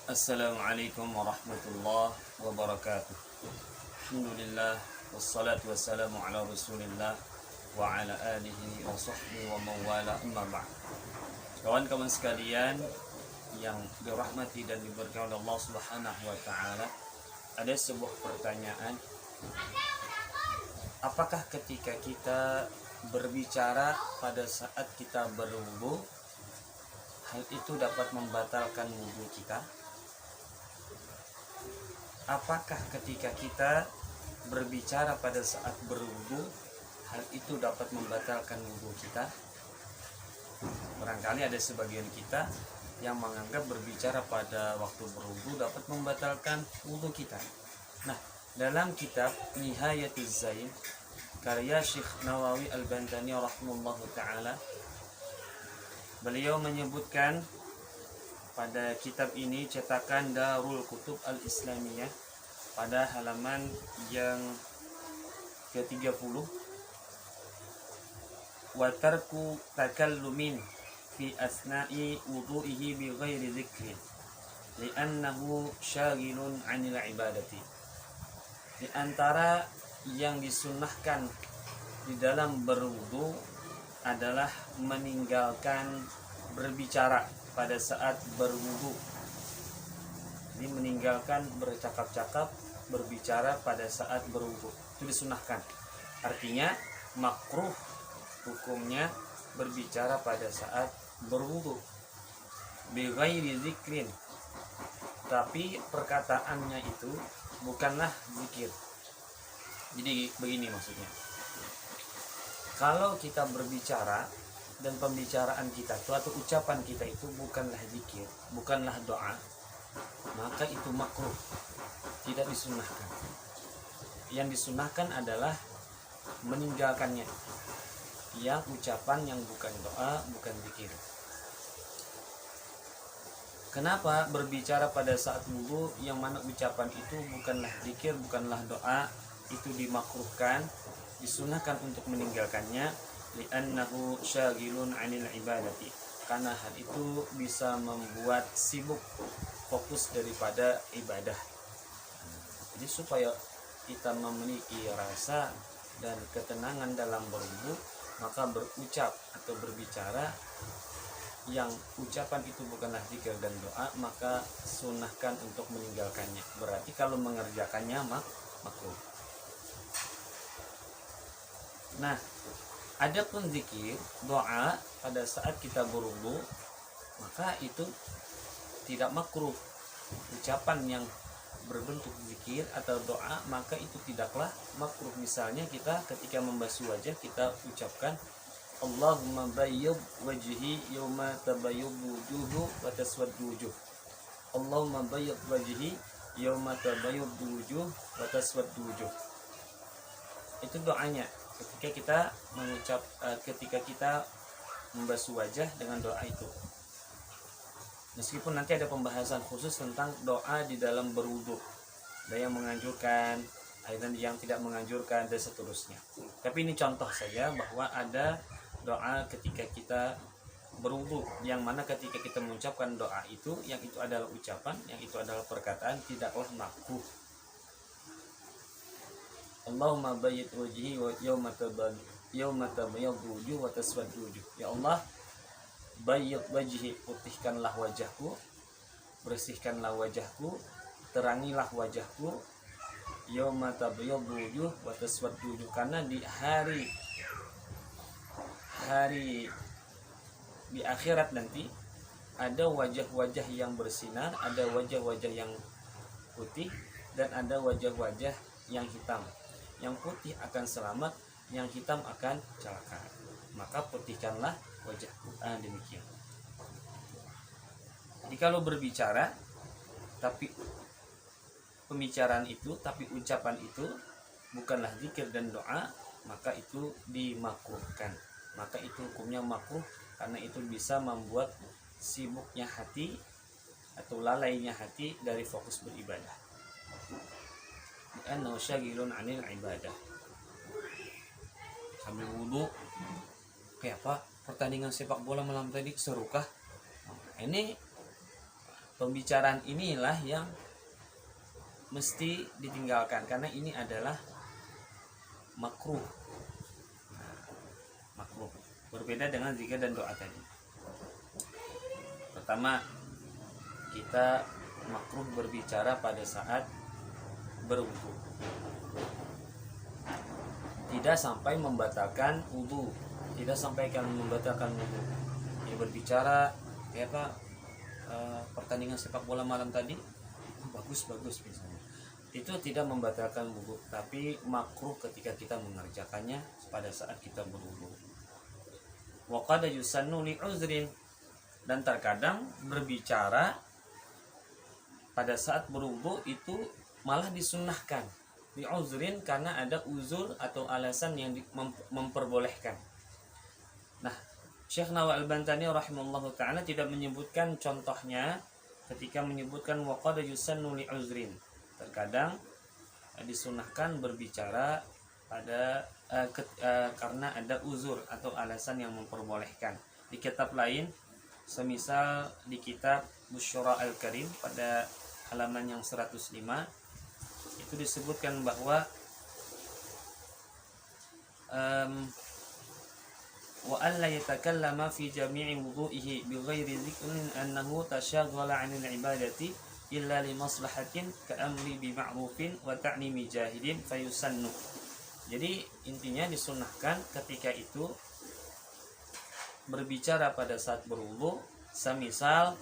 Assalamualaikum warahmatullahi wabarakatuh. Alhamdulillah wassalatu wassalamu ala Rasulillah wa ala alihi wa sahbihi wa mawala amma ba'd. Kawan-kawan sekalian yang dirahmati dan diberkahi oleh Allah Subhanahu wa taala, ada sebuah pertanyaan. Apakah ketika kita berbicara pada saat kita berwudu, hal itu dapat membatalkan wudu kita? Apakah ketika kita berbicara pada saat berwudu, hal itu dapat membatalkan wudu kita? Barangkali ada sebagian kita yang menganggap berbicara pada waktu berwudu dapat membatalkan wudu kita. Nah, dalam kitab Nihayatuz Zain karya Syekh Nawawi Al-Bantani rahimahullah ta'ala, beliau menyebutkan pada kitab ini cetakan Darul Kutub Al-Islamiyah pada halaman yang ke-30, wa tarku takallumin fi asna'i wudu'ihi bi ghairi dzikrin li'annahu syaghilun 'anil ibadati. Di antara yang disunnahkan di dalam berwudu adalah meninggalkan berbicara pada saat berwudu. Jadi meninggalkan bercakap-cakap, berbicara pada saat berwudu. Itu disunahkan. Artinya makruh hukumnya berbicara pada saat berwudu. Bi ghairi zikrin. Tapi perkataannya itu bukanlah zikir. Jadi begini maksudnya. Kalau kita berbicara dan pembicaraan kita itu atau ucapan kita itu bukanlah zikir, bukanlah doa, maka itu makruh, tidak disunahkan. Yang disunahkan adalah meninggalkannya, ya ucapan yang bukan doa, bukan zikir. Kenapa berbicara pada saat wudu yang mana ucapan itu bukanlah zikir, bukanlah doa, itu dimakruhkan, disunahkan untuk meninggalkannya? Li'annahu syaghilun 'anil ibadati, karena hal itu bisa membuat sibuk fokus daripada ibadah. Jadi supaya kita memiliki rasa dan ketenangan dalam berwudu, maka berucap atau berbicara yang ucapan itu bukanlah zikir dan doa, maka sunahkan untuk meninggalkannya. Berarti kalau mengerjakannya makruh. Nah, adapun zikir, doa pada saat kita berwudu, maka itu tidak makruh. Ucapan yang berbentuk zikir atau doa, maka itu tidaklah makruh. Misalnya kita ketika membasuh wajah, kita ucapkan Allahumma bayyid wajhi yawma tabayyadu wujuhu wa taswaddu wujuh. Allahumma bayyid wajhi yawma tabayyadu wujuh wa taswaddu wujuh. Itu doanya ketika kita mengucap, ketika kita membasuh wajah dengan doa itu. Meskipun nanti ada pembahasan khusus tentang doa di dalam berwudu, ada yang menganjurkan, ada yang tidak menganjurkan, dan seterusnya. Tapi ini contoh saja bahwa ada doa ketika kita berwudu, yang mana ketika kita mengucapkan doa itu, yang itu adalah ucapan, yang itu adalah perkataan, tidaklah makruh. Allahumma bayyid wajhi wa yawma tabayyadu wujuh wa taswaddu wujuh. Ya Allah, bayyid wajhi, putihkanlah wajahku, bersihkanlah wajahku, terangilah wajahku, yawma tabayyadu wujuh wa taswaddu wujuh, karena di hari di akhirat nanti ada wajah-wajah yang bersinar, ada wajah-wajah yang putih, dan ada wajah-wajah yang hitam. Yang putih akan selamat, yang hitam akan celaka. Maka putihkanlah wajahku. Demikian. Jadi kalau berbicara, tapi pembicaraan itu, tapi ucapan itu bukanlah zikir dan doa, maka itu dimakruhkan. Maka itu hukumnya makruh, karena itu bisa membuat sibuknya hati atau lalainya hati dari fokus beribadah. Annahu syaghilun 'anil ibadah. Sambil wudu, kayak apa? Pertandingan sepak bola malam tadi serukah? Ini pembicaraan inilah yang mesti ditinggalkan karena ini adalah makruh. Makruh berbeda dengan zikir dan doa tadi. Pertama, kita makruh berbicara pada saat berwudu, tidak sampai membatalkan wudu, tidak sampai membatalkan wudu. Ya, berbicara kayak apa, pertandingan sepak bola malam tadi bagus misalnya, itu tidak membatalkan wudu, tapi makruh ketika kita mengerjakannya pada saat kita berwudu. Wa qad yusannu li uzrin, dan terkadang berbicara pada saat berwudu itu malah disunnahkan li uzrin, karena ada uzur atau alasan yang memperbolehkan. Nah, Syekh Nawawi Al-Bantani rahimahullahu taala tidak menyebutkan contohnya ketika menyebutkan wa qad yusannu li uzrin. Terkadang disunahkan berbicara pada karena ada uzur atau alasan yang memperbolehkan. Di kitab lain, semisal di kitab Busyara Al-Karim pada halaman yang 105, itu disebutkan bahwa wa an la yatakallama fi jami'i wudu'ihi bighairi dhikrin annahu tashaghala 'anil ibadati illa li maslahatin ka amri bi ma'rufin wa ta'limi jahilin fayusannu. Jadi intinya disunahkan ketika itu berbicara pada saat berwudu semisal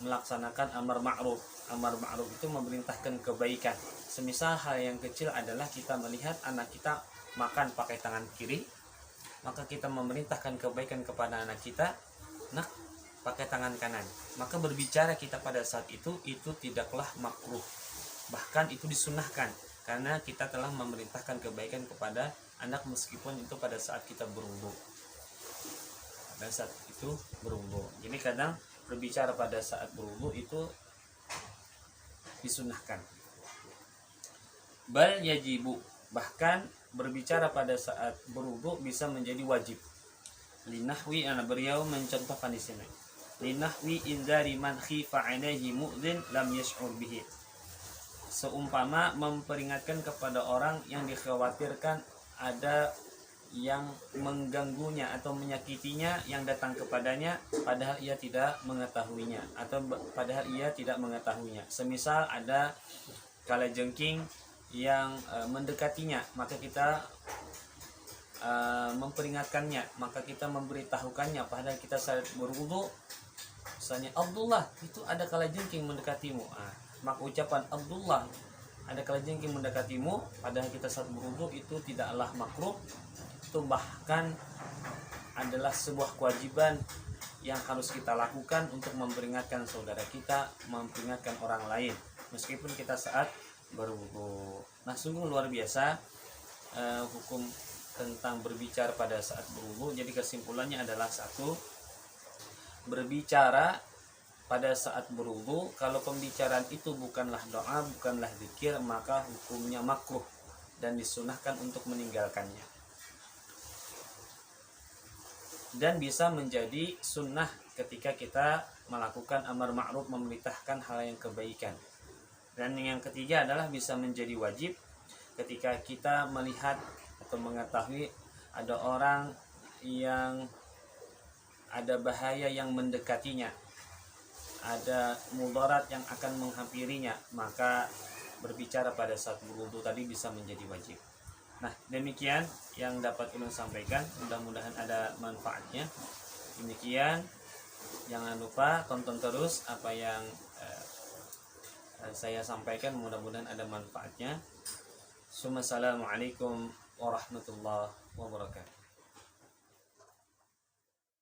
melaksanakan amar ma'ruf. Amar ma'ruf itu memerintahkan kebaikan. Semisal hal yang kecil adalah kita melihat anak kita makan pakai tangan kiri, maka kita memerintahkan kebaikan kepada anak kita, nak pakai tangan kanan. Maka berbicara kita pada saat itu tidaklah makruh, bahkan itu disunahkan, karena kita telah memerintahkan kebaikan kepada anak meskipun itu pada saat kita berwudu. Pada saat itu berwudu. Jadi kadang berbicara pada saat berwudu itu disunahkan. Bal yajibu, bahkan berbicara pada saat berwudu bisa menjadi wajib. Linahwi, anak beliau mencontohkan di sini. Linahwi indari man khifa alaihi mu'dzin lam yash'ur bihi. Seumpama memperingatkan kepada orang yang dikhawatirkan ada yang mengganggunya atau menyakitinya yang datang kepadanya padahal ia tidak mengetahuinya, atau padahal ia tidak mengetahuinya. Semisal ada kalajengking yang mendekatinya, maka kita memperingatkannya, maka kita memberitahukannya padahal kita saat berwudu. Misalnya, Abdullah, itu ada kalajengking mendekatimu. Maka ucapan Abdullah, ada kalajengking mendekatimu, padahal kita saat berwudu, itu tidaklah makruh. Itu bahkan adalah sebuah kewajiban yang harus kita lakukan untuk memperingatkan saudara kita, memperingatkan orang lain meskipun kita saat berwudu. Nah, sungguh luar biasa hukum tentang berbicara pada saat berwudu. Jadi kesimpulannya adalah satu, berbicara pada saat berwudu, kalau pembicaraan itu bukanlah doa, bukanlah zikir, maka hukumnya makruh dan disunahkan untuk meninggalkannya. Dan bisa menjadi sunnah ketika kita melakukan amar ma'ruf, memerintahkan hal yang kebaikan. Dan yang ketiga adalah bisa menjadi wajib ketika kita melihat atau mengetahui ada orang yang ada bahaya yang mendekatinya, ada mudarat yang akan menghampirinya, maka berbicara pada saat berwudu tadi bisa menjadi wajib. Nah, demikian yang dapat ulun sampaikan, mudah-mudahan ada manfaatnya. Demikian, jangan lupa tonton terus apa yang saya sampaikan, mudah-mudahan ada manfaatnya. Assalamualaikum warahmatullahi wabarakatuh.